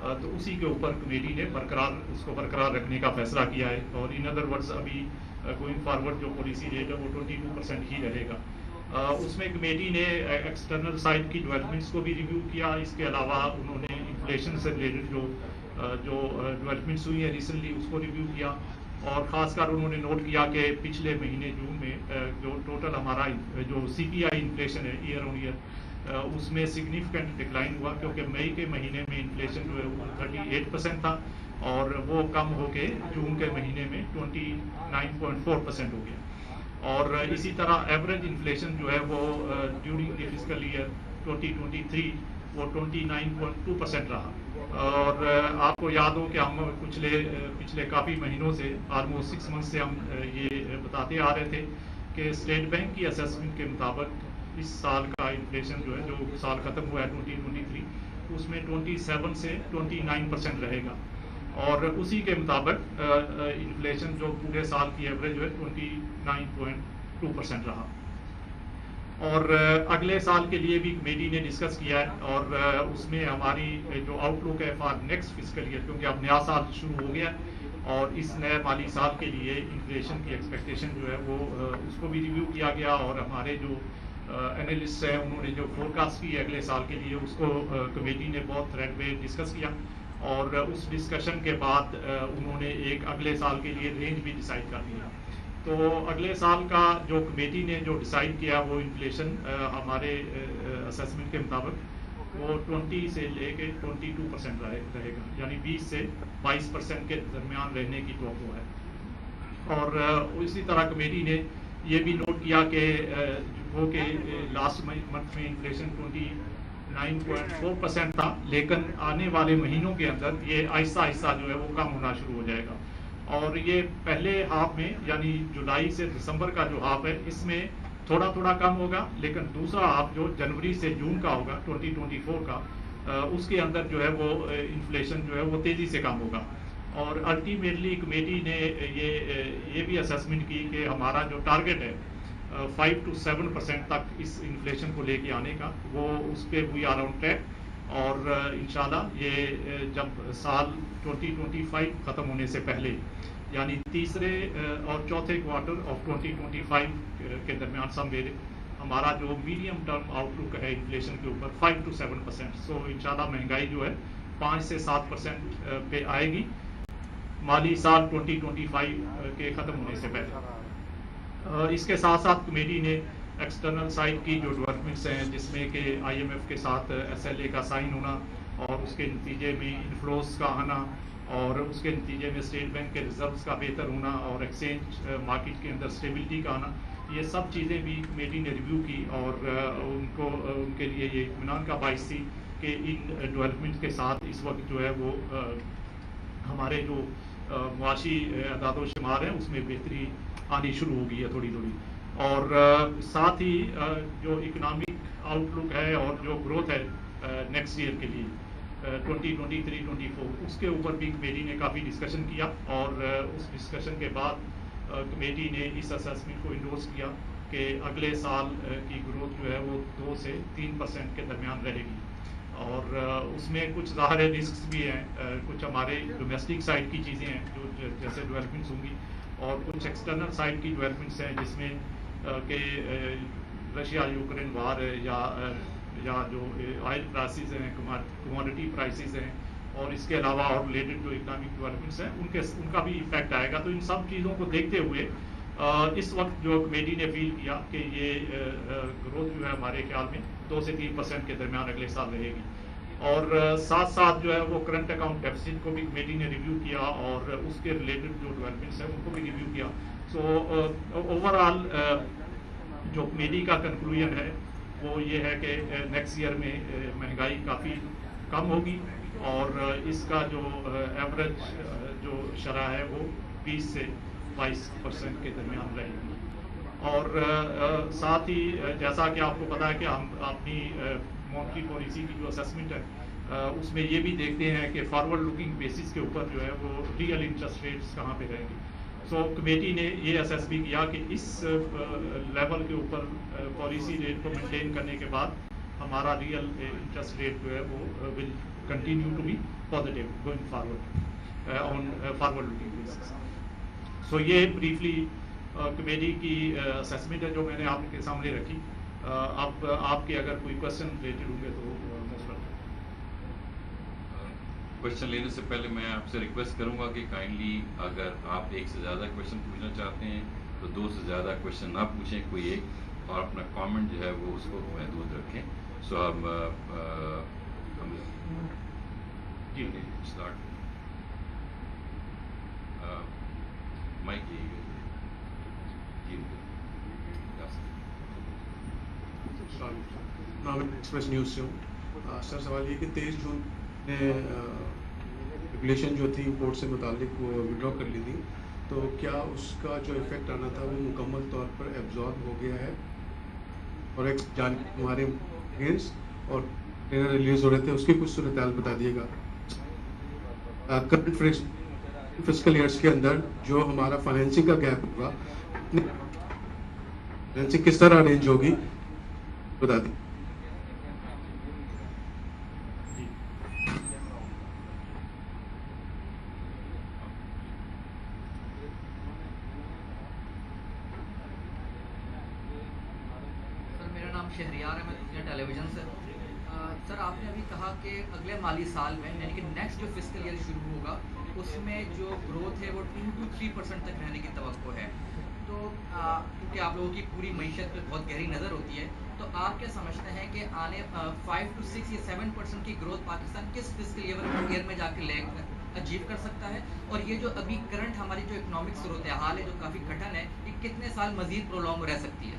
तो उसी के ऊपर कमेटी ने उसको बरकरार रखने का फैसला किया है। और इन अदर वर्ड्स अभी गोइंग फॉरवर्ड जो पॉलिसी रेट है वो 22% ही रहेगा। उसमें कमेटी ने एक्सटर्नल साइड की डेवलपमेंट्स को भी रिव्यू किया। इसके अलावा उन्होंने इन्फ्लेशन से रिलेटेड जो डेवलपमेंट्स हुई है रिसेंटली उसको रिव्यू किया। और ख़ासकर उन्होंने नोट किया कि पिछले महीने जून में जो टोटल हमारा जो CPI इन्फ्लेशन है ईयर ऑन ईयर उसमें सिग्निफिकेंट डिक्लाइन हुआ, क्योंकि मई के महीने में इन्फ्लेशन जो है वो 38% था और वो कम होके जून के महीने में 29.4% हो गया। और इसी तरह एवरेज इन्फ्लेशन जो है वो ड्यूरिंग द फिस्कल ईयर 2023 वो 29.2% रहा। और आपको याद हो कि हम पिछले काफ़ी महीनों से ऑलमोस्ट 6 मंथ से हम ये बताते आ रहे थे कि स्टेट बैंक की असेसमेंट के मुताबिक इस साल का इन्फ्लेशन जो है, जो साल ख़त्म हुआ है 2023, उसमें 27 से 29% रहेगा। और उसी के मुताबिक इन्फ्लेशन जो पूरे साल की एवरेज जो है 29.2% रहा। और अगले साल के लिए भी कमेटी ने डिस्कस किया है और उसमें हमारी जो आउटलुक है फॉर नेक्स्ट फिस्कल ईयर, क्योंकि अब नया साल शुरू हो गया और इस नए माली साल के लिए इन्फ्लेशन की एक्सपेक्टेशन जो है वो उसको भी रिव्यू किया गया। और हमारे जो एनालिस्ट हैं उन्होंने जो फोरकास्ट की है अगले साल के लिए उसको कमेटी ने बहुत थ्रेड पे डिस्कस किया। और उस डिस्कशन के बाद उन्होंने एक अगले साल के लिए रेंज भी डिसाइड कर दिया। तो अगले साल का जो कमेटी ने जो डिसाइड किया वो इन्फ्लेशन हमारे असेसमेंट के मुताबिक वो 20 से लेके 22% रहेगा, यानी 20 से 22% के दरमियान रहने की तवक्को है। और इसी तरह कमेटी ने ये भी नोट किया कि लास्ट मंथ में इन्फ्लेशन 29.4% था, लेकिन आने वाले महीनों के अंदर ये आहिस्ता आहिस्ता जो है वो कम होना शुरू हो जाएगा। और ये पहले हाफ में यानी जुलाई से दिसंबर का जो हाफ है इसमें थोड़ा थोड़ा कम होगा, लेकिन दूसरा हाफ जो जनवरी से जून का होगा 2024 का उसके अंदर जो है वो इन्फ्लेशन जो है वो तेज़ी से कम होगा। और अल्टीमेटली कमेटी ने ये भी असेसमेंट की कि हमारा जो टारगेट है 5 to 7% तक इस इन्फ्लेशन को लेके आने का, वो उस पर वी आर ऑन ट्रैक। और इंशाल्लाह ये जब साल 2025 ख़त्म होने से पहले यानी तीसरे और चौथे क्वार्टर ऑफ 2025 के दरमियान समवेरे हमारा जो मीडियम टर्म आउटलुक है इन्फ्लेशन के ऊपर 5 to 7%। सो इंशाल्लाह महंगाई जो है 5 से 7% पे आएगी माली साल 2025 के ख़त्म होने से पहले। इसके साथ साथ कमेटी ने एक्सटर्नल साइड की जो डेवलपमेंट्स हैं जिसमें कि IMF के साथ SLA का साइन होना और उसके नतीजे में इन्फ्लोस का आना और उसके नतीजे में स्टेट बैंक के रिजर्व्स का बेहतर होना और एक्सचेंज मार्केट के अंदर स्टेबिलिटी का आना, ये सब चीज़ें भी कमेटी ने रिव्यू की। और उनके लिए ये इत्मीनान का बाइस थी कि इन डेवलपमेंट के साथ इस वक्त जो है वो हमारे जो मुआशी अदाद शुमार हैं उसमें बेहतरी आनी शुरू हो गई है थोड़ी थोड़ी। और साथ ही जो इकोनॉमिक आउटलुक है और जो ग्रोथ है नेक्स्ट ईयर के लिए 2023-24 उसके ऊपर भी कमेटी ने काफ़ी डिस्कशन किया। और उस डिस्कशन के बाद कमेटी ने इस असेसमेंट को इंडोर्स किया कि अगले साल की ग्रोथ जो है वो 2 से 3% के दरमियान रहेगी। और उसमें कुछ ज़ाहिर रिस्क भी हैं, कुछ हमारे डोमेस्टिक साइड की चीज़ें हैं जो जैसे डेवलपमेंट्स होंगी और कुछ एक्सटर्नल साइड की डेवलपमेंट्स हैं जिसमें कि रशिया यूक्रेन वार है या जो ऑयल प्राइसेस हैं, कमोडिटी प्राइसेस हैं और इसके अलावा और रिलेटेड जो इकोनॉमिक डेवलपमेंट्स हैं उनका भी इफेक्ट आएगा। तो इन सब चीज़ों को देखते हुए इस वक्त जो कमेटी ने फील किया कि ये ग्रोथ जो है हमारे ख्याल में 2 से 3% के दरमियान अगले साल रहेगी। और साथ साथ जो है वो करंट अकाउंट डेफिसिट को भी कमेटी ने रिव्यू किया और उसके रिलेटेड जो डेवलपमेंट्स हैं उनको भी रिव्यू किया। सो ओवरऑल जो कमेटी का कंक्लूजन है वो ये है कि नेक्स्ट ईयर में महंगाई काफ़ी कम होगी और इसका जो एवरेज जो शरह है वो 20 से 22% के दरमियान रहेगी। और साथ ही जैसा कि आपको पता है कि हम अपनी मॉनेटरी पॉलिसी की जो असेसमेंट है उसमें ये भी देखते हैं कि फॉरवर्ड लुकिंग बेसिस के ऊपर जो है वो रियल इंटरेस्ट रेट्स कहाँ पे रहेंगे। सो कमेटी ने ये असेस भी किया कि इस लेवल के ऊपर पॉलिसी रेट को मेंटेन करने के बाद हमारा रियल इंटरेस्ट रेट जो है वो will continue to be positive going forward on forward looking basis. So ये briefly कमेटी की असेसमेंट है जो मैंने आपके सामने रखी. अब आपके अगर कोई क्वेश्चन रिलेटेड होंगे तो मोस्ट वेलकम. क्वेश्चन लेने से पहले मैं आपसे रिक्वेस्ट करूंगा कि काइंडली अगर आप एक से ज़्यादा क्वेश्चन पूछना चाहते हैं तो दो से ज़्यादा क्वेश्चन ना पूछें, कोई एक, और अपना कमेंट जो है वो उसको महदूद रखें. सो हम जी स्टार्ट माइक एक्सप्रेस न्यूज़ से हूँ. सर सवाल ये कि 23 जून ने रेगुलेशन जो थी इंपोर्ट से मुतालिक वो विड्रॉ कर ली थी, तो क्या उसका जो इफ़ेक्ट आना था वो मुकम्मल तौर पर एब्जॉर्ब हो गया है? और एक जान हमारे अगेंस्ट और ट्रेनर रिलीज हो रहे थे उसकी कुछ सूरत हाल बता दिएगा. करंट फिस्कल ईयर्स के अंदर जो हमारा फाइनेंसिंग का गैप होगा, फाइनेंसिंग किस तरह अरेंज होगी बता दी. शहरियार है, मैं दुनिया टेलीविजन से. सर आपने अभी कहा कि अगले माली साल में यानी कि नेक्स्ट जो फिस्कल ईयर शुरू होगा उसमें जो ग्रोथ है वो 2 to 3% तक रहने की तवक्को है. तो क्योंकि आप लोगों की पूरी मईशत पर बहुत गहरी नज़र होती है, तो आप क्या समझते हैं कि आने 5 to 6 या 7% की ग्रोथ पाकिस्तान किस फिस्कल ईयर में जाके अचीव कर सकता है? और ये जो अभी करंट हमारी जो इकोनॉमिक सूरत हाल है जो काफ़ी कठिन है, ये कितने साल मजीद प्रोलॉन्ग रह सकती है?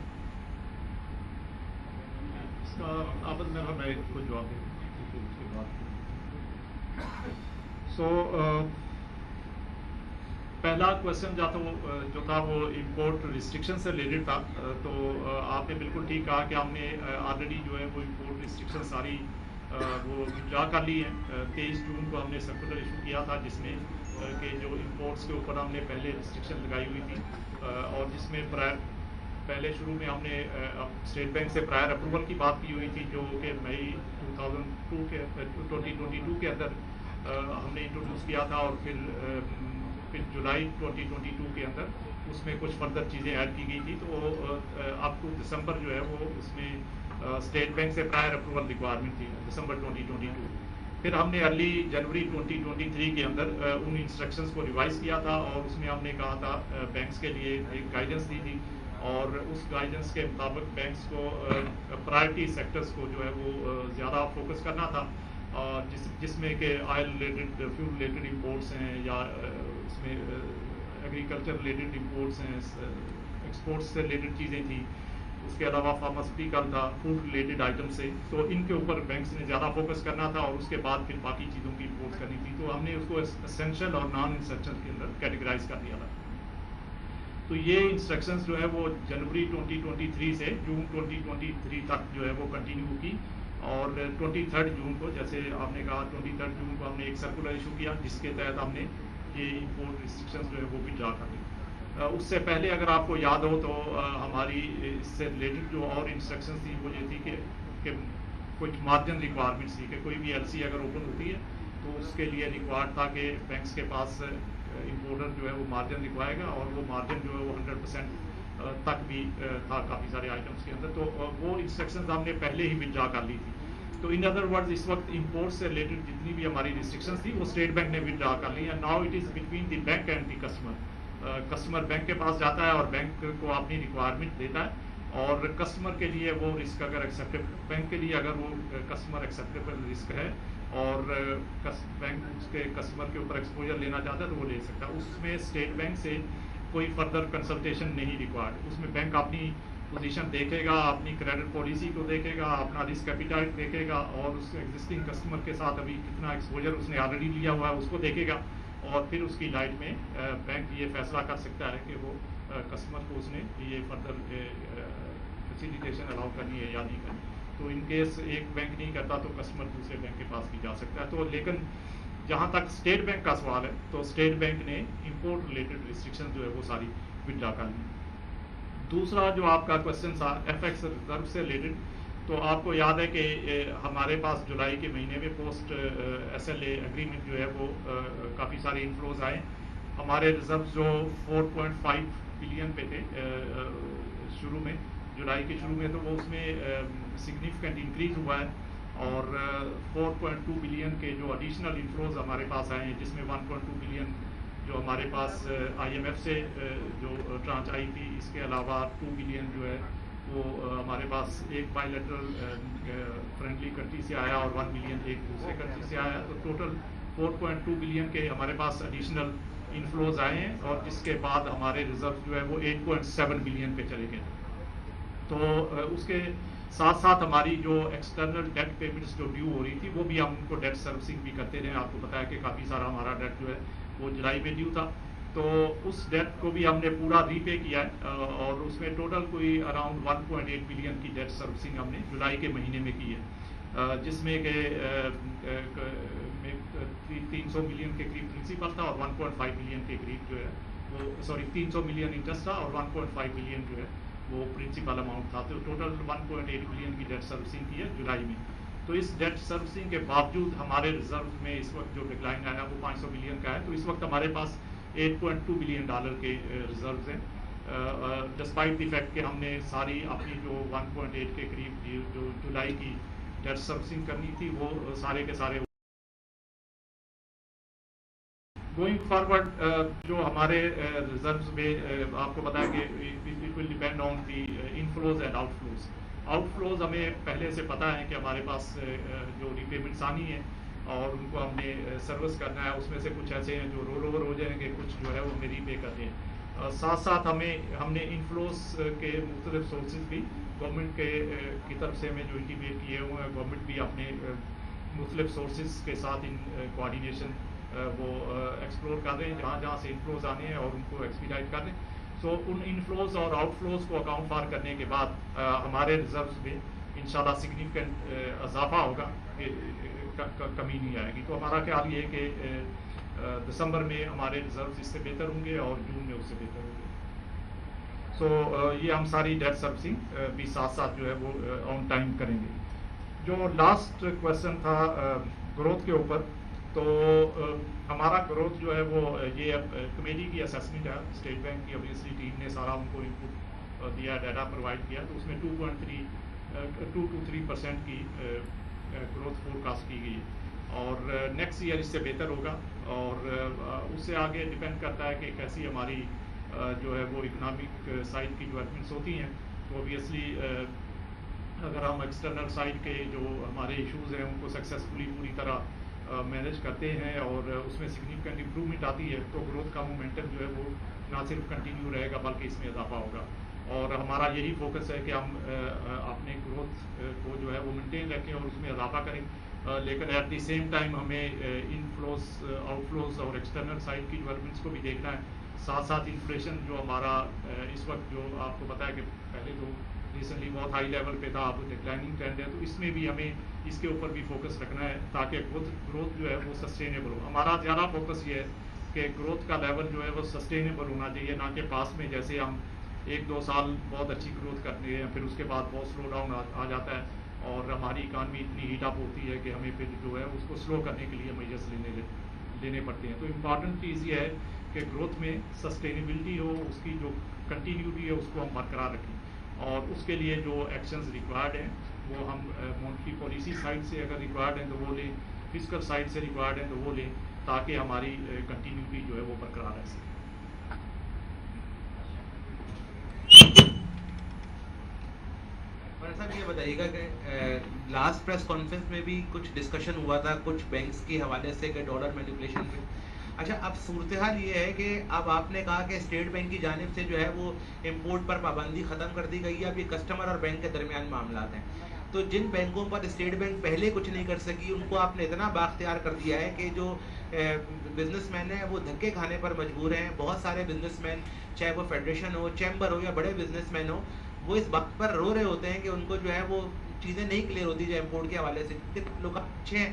आपस में मैं इसको जवाब दूँ उसके बाद. सो पहला क्वेश्चन जो था वो इंपोर्ट रिस्ट्रिक्शन से रिलेटेड था. तो आपने बिल्कुल ठीक कहा कि हमने ऑलरेडी जो है वो इंपोर्ट रिस्ट्रिक्शन सारी वो विड्रॉ कर ली है. 23 जून को हमने सर्कुलर इशू किया था जिसमें कि जो इंपोर्ट्स के ऊपर हमने पहले रिस्ट्रिक्शन लगाई हुई थी और जिसमें पहले शुरू में हमने स्टेट बैंक से प्रायर अप्रूवल की बात की हुई थी जो कि मई 2022 के अंदर हमने इंट्रोड्यूस किया था और फिर जुलाई 2022 के अंदर उसमें कुछ फर्दर चीज़ें ऐड की गई थी. तो अप टू दिसंबर जो है वो उसमें स्टेट बैंक से प्रायर अप्रूवल रिक्वायरमेंट थी दिसंबर 2022. फिर हमने अर्ली जनवरी 2023 के अंदर उन इंस्ट्रक्शंस को रिवाइज किया था और उसमें हमने कहा था बैंक्स के लिए एक गाइडेंस दी थी और उस गाइडेंस के मुताबिक बैंक्स को प्रायोरिटी सेक्टर्स को जो है वो ज़्यादा फोकस करना था जिसमें कि oil related, fuel related imports हैं या उसमें एग्रीकल्चर रिलेटेड इंपोर्ट्स हैं, एक्सपोर्ट्स से रिलेटेड चीज़ें थी. उसके अलावा फार्मास्यूटिकल था, फूड रिलेटेड आइटम से. तो इनके ऊपर बैंक्स ने ज़्यादा फोकस करना था और उसके बाद फिर बाकी चीज़ों की इंपोर्ट करनी थी. तो हमने उसको एसेंशियल और नॉन एसेंशियल के अंदर कैटेगराइज कर दिया था. तो ये इंस्ट्रक्शंस जो है वो जनवरी 2023 से जून 2023 तक जो है वो कंटिन्यू की और 23 जून को, जैसे आपने कहा, 23 जून को हमने एक सर्कुलर इशू किया जिसके तहत हमने ये इंपोर्ट रिस्ट्रिक्शंस जो है वो भी ड्रा कर दी. उससे पहले अगर आपको याद हो तो हमारी इससे रिलेटेड जो और इंस्ट्रक्शंस थी वो ये थी कि कुछ मार्जिन रिक्वायरमेंट्स थी कि कोई भी एलसी अगर ओपन होती है तो उसके लिए रिक्वायर्ड था कि बैंक्स के पास इंपोर्टर जो है वो मार्जिन दिखवाएगा और वो मार्जिन जो है वो 100% तक भी था काफ़ी सारे आइटम्स के अंदर. तो वो इंस्ट्रक्शंस हमने पहले ही विड्रॉ कर ली थी. तो इन अदर वर्ड्स इस वक्त इंपोर्ट से रिलेटेड जितनी भी हमारी रिस्ट्रिक्शंस थी वो स्टेट बैंक ने विड्रॉ कर ली है. Now it is between the bank and the customer. Customer bank के पास जाता है और बैंक को अपनी रिक्वायरमेंट देता है और कस्टमर के लिए वो रिस्क अगर एक्सेप्टेबल, बैंक के लिए अगर वो कस्टमर एक्सेप्टेबल रिस्क है और बैंक उसके कस्टमर के ऊपर एक्सपोजर लेना चाहता है तो वो ले सकता है. उसमें स्टेट बैंक से कोई फर्दर कंसल्टेशन नहीं रिक्वायर्ड. उसमें बैंक अपनी पोजीशन देखेगा, अपनी क्रेडिट पॉलिसी को देखेगा, अपना रिस्क कैपिटल देखेगा और उस एग्जिस्टिंग कस्टमर के साथ अभी कितना एक्सपोजर उसने ऑलरेडी लिया हुआ है उसको देखेगा और फिर उसकी लाइट में बैंक ये फैसला कर सकता है कि वो कस्टमर को उसने ये फर्दर फैसिलिटेशन अलाउ करनी है या नहीं करनी. तो इन केस एक बैंक नहीं करता तो कस्टमर दूसरे बैंक के पास भी जा सकता है. तो लेकिन जहाँ तक स्टेट बैंक का सवाल है तो स्टेट बैंक ने इंपोर्ट रिलेटेड रिस्ट्रिक्शन जो है वो सारी विड्रॉ कर ली. दूसरा जो आपका क्वेश्चन था एफएक्स रिजर्व से रिलेटेड, तो आपको याद है कि हमारे पास जुलाई के महीने में पोस्ट SLA एग्रीमेंट जो है वो काफ़ी सारे इनफ्लोज आए। हमारे रिजर्व जो 4.5 बिलियन पे थे शुरू में, जुलाई के शुरू में, तो वो उसमें सिग्निफिकेंट इंक्रीज हुआ है और 4.2 बिलियन के जो एडिशनल इनफ्लोज हमारे पास आए हैं, जिसमें 1.2 बिलियन जो हमारे पास IMF से जो ट्रांच आई थी, इसके अलावा 2 बिलियन जो है वो हमारे पास एक बायलैटरल फ्रेंडली कंट्री से आया और 1 बिलियन एक दूसरे कंट्री से आया। तो टोटल 4.2 बिलियन के हमारे पास एडिशनल इनफ्लोज आए हैं और जिसके बाद हमारे रिजर्व जो है वो 8.7 बिलियन पे चले गए। तो उसके साथ साथ हमारी जो एक्सटर्नल डेट पेमेंट्स जो ड्यू हो रही थी, वो भी हम उनको डेट सर्विसिंग भी करते रहे। आपको पता है कि काफ़ी सारा हमारा डेट जो है वो जुलाई में ड्यू था, तो उस डेट को भी हमने पूरा रीपे किया है और उसमें टोटल कोई अराउंड 1.8 बिलियन की डेट सर्विसिंग हमने जुलाई के महीने में की है, जिसमें के 300 मिलियन के करीब प्रिंसिपल था और 1.5 मिलियन के करीब जो है वो 300 मिलियन इंटरेस्ट था और 1.5 मिलियन जो है वो प्रिंसिपल अमाउंट था। तो टोटल 1.8 बिलियन की डेट सर्विसिंग की है जुलाई में। तो इस डेट सर्विसिंग के बावजूद हमारे रिजर्व में इस वक्त जो डिक्लाइन आया वो 500 मिलियन का है। तो इस वक्त हमारे पास 8.2 बिलियन डॉलर के रिजर्व्स हैं, डिस्पाइट द फैक्ट कि हमने सारी अपनी जो 1.8 के करीब जो जुलाई की डेट सर्विसिंग करनी थी वो सारे के सारे। गोइंग फॉरवर्ड जो हमारे रिजर्व्स में आपको पता है कि it will depend on the inflows and outflows. Outflows हमें पहले से पता है कि हमारे पास जो रिपेमेंट्स आनी है और उनको हमने सर्विस करना है, उसमें से कुछ ऐसे हैं जो रोल ओवर हो जाएंगे, कुछ जो है वो हमें रीपे करते हैं। साथ साथ हमने इनफ्लोज के मुख्तलिफ सोर्सेज भी गवर्नमेंट की तरफ से हमें जो इंटीमेट किए हुए हैं, गवर्नमेंट भी अपने मुख्तलिफ सोर्सेज के साथ इन कोऑर्डिनेशन वो एक्सप्लोर कर रहे हैं जहाँ जहाँ से इनफ्लोज आने हैं और उनको एक्सपीडाइट कर रहे हैं। सो उन इनफ्लोज और आउटफ्लोज को अकाउंट फॉर करने के बाद हमारे रिजर्व्स में इंशाल्लाह सिग्निफिकेंट इजाफा होगा, कमी नहीं आएगी। तो हमारा ख्याल ये है कि दिसंबर में हमारे रिजर्व्स इससे बेहतर होंगे और जून में उससे बेहतर होंगे। सो ये हम सारी डेट सर्विसिंग भी साथ साथ जो है वो ऑन टाइम करेंगे। जो लास्ट क्वेश्चन था ग्रोथ के ऊपर, तो हमारा ग्रोथ जो है वो ये कमेटी की असेसमेंट है, स्टेट बैंक की ऑब्वियसली टीम ने सारा उनको इनपुट दिया, डाटा प्रोवाइड किया, तो उसमें 2 to 3% की ग्रोथ फोरकास्ट की गई है और नेक्स्ट ईयर इससे बेहतर होगा और उससे आगे डिपेंड करता है कि कैसी हमारी जो है वो इकोनॉमिक साइड की डेवलपमेंट्स होती हैं। तो ऑब्वियसली अगर हम एक्सटर्नल साइड के जो हमारे इश्यूज़ हैं उनको सक्सेसफुली पूरी तरह मैनेज करते हैं और उसमें सिग्निफिकेंट इम्प्रूवमेंट आती है, तो ग्रोथ का मोमेंटम जो है वो ना सिर्फ कंटिन्यू रहेगा बल्कि इसमें इजाफा होगा। और हमारा यही फोकस है कि हम अपने ग्रोथ को जो है वो मेंटेन रखें और उसमें इजाफा करें, लेकिन एट द सेम टाइम हमें इनफ्लोज आउटफ्लोज और एक्सटर्नल साइड की डेवलपमेंट्स को भी देखना है। साथ साथ इन्फ्लेशन जो हमारा इस वक्त जो आपको पता है कि पहले तो रिसेंटली बहुत हाई लेवल पे था, अब डिक्लाइनिंग ट्रेंड है, तो इसमें भी हमें इसके ऊपर भी फोकस रखना है ताकि ग्रोथ जो है वो सस्टेनेबल हो। हमारा ज़्यादा फोकस ये है कि ग्रोथ का लेवल जो है वो सस्टेनेबल होना चाहिए, ना कि पास में जैसे हम 1-2 साल बहुत अच्छी ग्रोथ करते हैं फिर उसके बाद बहुत स्लो डाउन आ जाता है और हमारी इकानमी इतनी हीट अप होती है कि हमें फिर जो है उसको स्लो करने के लिए मेजर्स लेने पड़ते हैं। तो इम्पॉर्टेंट चीज़ ये है कि ग्रोथ में सस्टेनेबिलिटी हो, उसकी जो कंटिन्यूटी है उसको हम बरकरार रखें और उसके लिए जो एक्शंस रिक्वायर्ड हैं वो हम मॉनेटरी पॉलिसी साइड से अगर रिक्वायर्ड हैं तो वो लें, फिस्कल साइड से रिक्वायर्ड हैं तो वो लें, ताकि हमारी कंटिन्यूटी जो है वो बरकरार रह सके। साहब ये बताइएगा कि लास्ट प्रेस कॉन्फ्रेंस में भी कुछ डिस्कशन हुआ था कुछ बैंक्स के हवाले से कि डॉलर मैनिपुलेशन पे। अच्छा, अब सूरत हाल ये है कि अब आपने कहा कि स्टेट बैंक की जानिब से जो है वो इंपोर्ट पर पाबंदी ख़त्म कर दी गई है, अब ये कस्टमर और बैंक के दरमियान मामला हैं। तो जिन बैंकों पर स्टेट बैंक पहले कुछ नहीं कर सकी उनको आपने इतना बाख्तियार कर दिया है कि जो बिजनेसमैन हैं वो धक्के खाने पर मजबूर हैं। बहुत सारे बिजनेसमैन, चाहे वो फेडरेशन हो, चैम्बर हो या बड़े बिजनेसमैन हो, वो इस वक्त पर रो रहे होते हैं कि उनको जो है वो चीज़ें नहीं क्लियर होती जो इम्पोर्ट के हवाले से। लोग अच्छे हैं,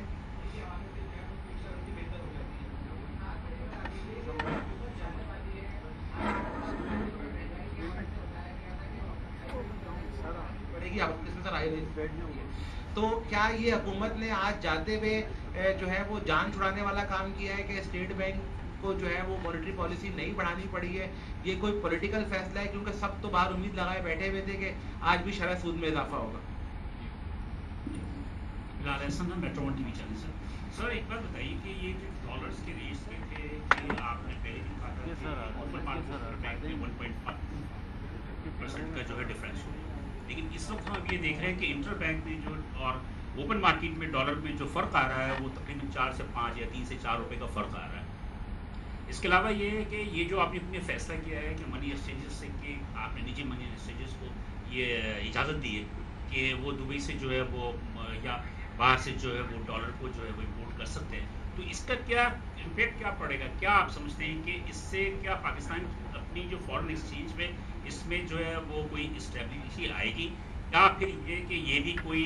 की आप इसमें सर राय दें। तो क्या ये हुकूमत ने आज जाते हुए जो है वो जान छुड़ाने वाला काम किया है कि स्टेट बैंक को जो है वो मॉनेटरी पॉलिसी नहीं बढ़ानी पड़ी है, ये कोई पॉलिटिकल फैसला है? क्योंकि सब तो बाहर उम्मीद लगाए बैठे हुए थे कि आज भी शरह सूद में इजाफा होगा। मेट्रो टीवी चैनल सर एक बार बताइए कि ये जो डॉलर्स के रेट्स में थे कि आपने पहले दिन कहा था कि ओपन मार्केट बैंक में 1.5% का जो है डिफरेंस हो, लेकिन इस वक्त हम अब ये देख रहे हैं कि इंटर बैंक में जो और ओपन मार्केट में डॉलर में जो फ़र्क आ रहा है वो तकरीबन 4 से 5 या 3 से 4 रुपए का फ़र्क आ रहा है। इसके अलावा ये है कि ये जो आपने अपने फैसला किया है कि मनी एक्सचेंजेस से कि आपने निजी मनी एक्सचेंजेस को ये इजाज़त दी है कि वो दुबई से जो है वो या बाहर से जो है वो डॉलर को जो है वो इम्पोर्ट कर सकते हैं, तो इसका क्या इम्पैक्ट क्या पड़ेगा? क्या आप समझते हैं कि इससे क्या पाकिस्तान अपनी जो फॉरेन एक्सचेंज में इसमें जो है वो कोई स्टेबिलिटी आएगी, या फिर ये कि ये भी कोई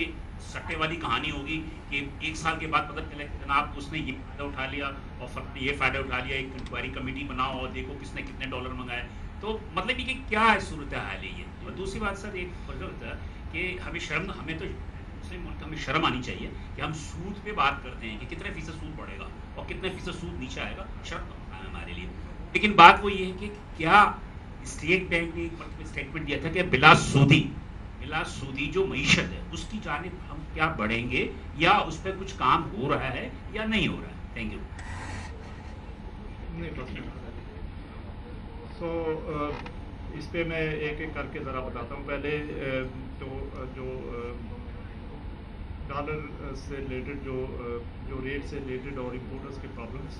सट्टे वाली कहानी होगी कि 1 साल के बाद पता चले कि जनाब उसने ये फ़ायदा उठा लिया और ये फ़ायदा उठा लिया, एक इंक्वायरी कमेटी बनाओ और देखो किसने कितने डॉलर मंगाए। तो मतलब ये कि क्या है सूरत हाल है ये। और दूसरी बात सर एक फर्क होता है कि हमें तो मुस्लिम मुल्क हमें शर्म आनी चाहिए कि हम सूद पे बात करते हैं कि कितने फीसद सूद बढ़ेगा और कितने फीसद सूद नीचे आएगा, शर्म होता है हमारे लिए। लेकिन बात वो ये है कि क्या स्टेट बैंक ने एक स्टेटमेंट दिया था कि बिला सूदी जो मईशत है उसकी जानिब हम क्या बढ़ेंगे, या उस पर कुछ काम हो रहा है या नहीं हो रहा है? Thank you. इस पे मैं एक एक करके ज़रा बताता हूँ। पहले तो जो डॉलर से रिलेटेड जो रेट से रिलेटेड और इम्पोर्टर्स के प्रॉब्लम्स,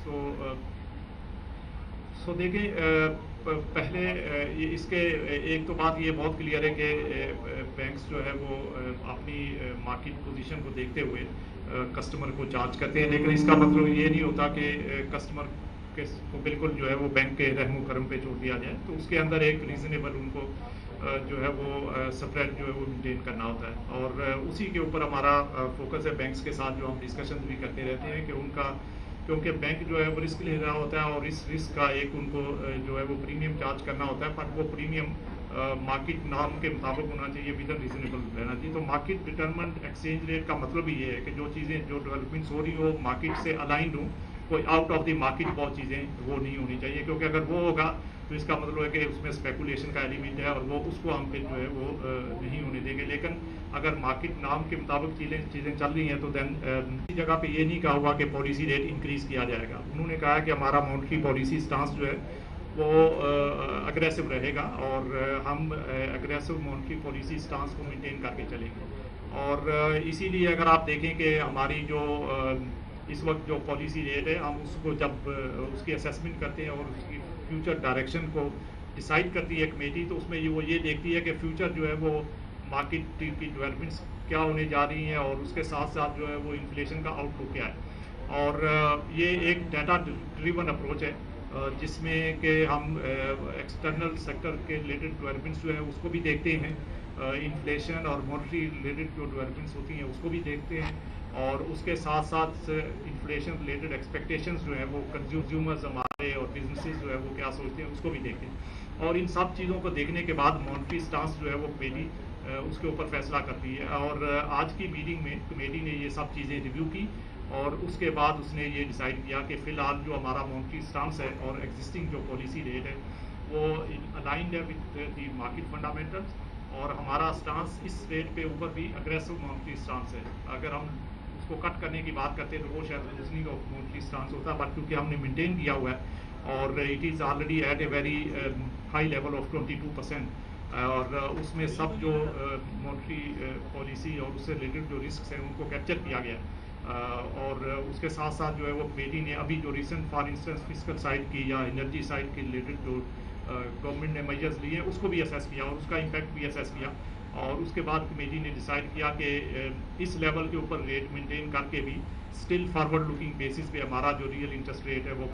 तो देखें पहले इसके एक तो बात ये बहुत क्लियर है कि बैंक्स जो है वो अपनी मार्केट पोजीशन को देखते हुए कस्टमर को चार्ज करते हैं, लेकिन इसका मतलब ये नहीं होता कि कस्टमर को बिल्कुल जो है वो बैंक के रहमो करम पे छोड़ दिया जाए। तो उसके अंदर एक रीज़नेबल उनको जो है वो स्प्रेड जो है वो मेंटेन करना होता है, और उसी के ऊपर हमारा फोकस है। बैंक्स के साथ जो हम डिस्कशन भी करते रहते हैं कि उनका, क्योंकि बैंक जो है वो रिस्क ले रहा होता है और इस रिस्क का एक उनको जो है वो प्रीमियम चार्ज करना होता है, पर वो प्रीमियम मार्केट नॉर्म के मुताबिक होना चाहिए, विद इन रीजनेबल रहना चाहिए। तो मार्केट डिटरमेंट एक्सचेंज रेट का मतलब ये है कि जो चीज़ें जो डेवलपमेंट्स हो रही हो मार्केट से अलाइंड हो, कोई आउट ऑफ द मार्केट बहुत चीज़ें वो नहीं होनी चाहिए, क्योंकि अगर वो होगा तो इसका मतलब है कि उसमें स्पेकुलेशन का एलिमेंट है और वो उसको हम फिर जो है वो नहीं होने देंगे। लेकिन अगर मार्केट नाम के मुताबिक चीज़ें चल रही हैं तो देन इसी जगह पे ये नहीं कहा हुआ कि पॉलिसी रेट इंक्रीज़ किया जाएगा। उन्होंने कहा कि हमारा मॉनेटरी पॉलिसी स्टांस जो है वो अग्रेसिव रहेगा और हम अग्रेसिव मॉनेटरी पॉलिसी स्टांस को मेंटेन करके चलेंगे। और इसीलिए अगर आप देखें कि हमारी जो इस वक्त जो पॉलिसी रेट है, हम उसको जब उसकी असेसमेंट करते हैं और उसकी फ्यूचर डायरेक्शन को डिसाइड करती है कमेटी, तो उसमें वो ये देखती है कि फ्यूचर जो है वो मार्केट की डेवलपमेंट्स क्या होने जा रही हैं और उसके साथ साथ जो है वो इन्फ्लेशन का आउटलुक क्या है। और ये एक डाटा ड्रिवन अप्रोच है जिसमें कि हम एक्सटर्नल सेक्टर के रिलेटेड डेवलपमेंट्स जो है उसको भी देखते हैं, इन्फ्लेशन और मॉनेटरी रिलेटेड जो डेवलपमेंट्स होती हैं उसको भी देखते हैं, और उसके साथ साथ इन्फ्लेशन रिलेटेड एक्सपेक्टेशंस जो है वो कंज्यूमर्स हमारे और बिजनेसेस जो है वो क्या सोचते हैं उसको भी देखते हैं। और इन सब चीज़ों को देखने के बाद मॉनेटरी स्टांस जो है वो कमेटी उसके ऊपर फैसला करती है। और आज की मीटिंग में कमेटी ने ये सब चीज़ें रिव्यू की और उसके बाद उसने ये डिसाइड किया कि फ़िलहाल जो हमारा मॉनेटरी स्टांस है और एग्जिस्टिंग जो पॉलिसी रेट है वो अलाइंड है विद द मार्केट फंडामेंटल्स, और हमारा स्टांस इस रेट पे ऊपर भी अग्रेसिव मॉनेटरी स्टांस है। अगर हम उसको कट करने की बात करते हैं तो वो शायद लूजनिंग ऑफ मॉनेटरी स्टांस होता है, बट क्योंकि हमने मेंटेन किया हुआ है और it is already at a very high level of 22%, और उसमें सब जो मॉनेटरी पॉलिसी और उससे रिलेटेड जो रिस्क हैं उनको कैप्चर किया गया। और उसके साथ साथ जो है वो कमेटी ने अभी जो recent for instance fiscal side की या एनर्जी साइड के रिलेटेड जो गवर्नमेंट ने मेजर्स लिए हैं उसको भी असेस किया और उसका इम्पैक्ट भी असेस किया, और उसके बाद कमेटी ने डिसाइड किया कि इस लेवल के ऊपर रेट मेंटेन करके भी स्टिल फॉरवर्ड लुकिंग बेसिस पे हमारा जो रियल इंटरेस्ट रेट है वो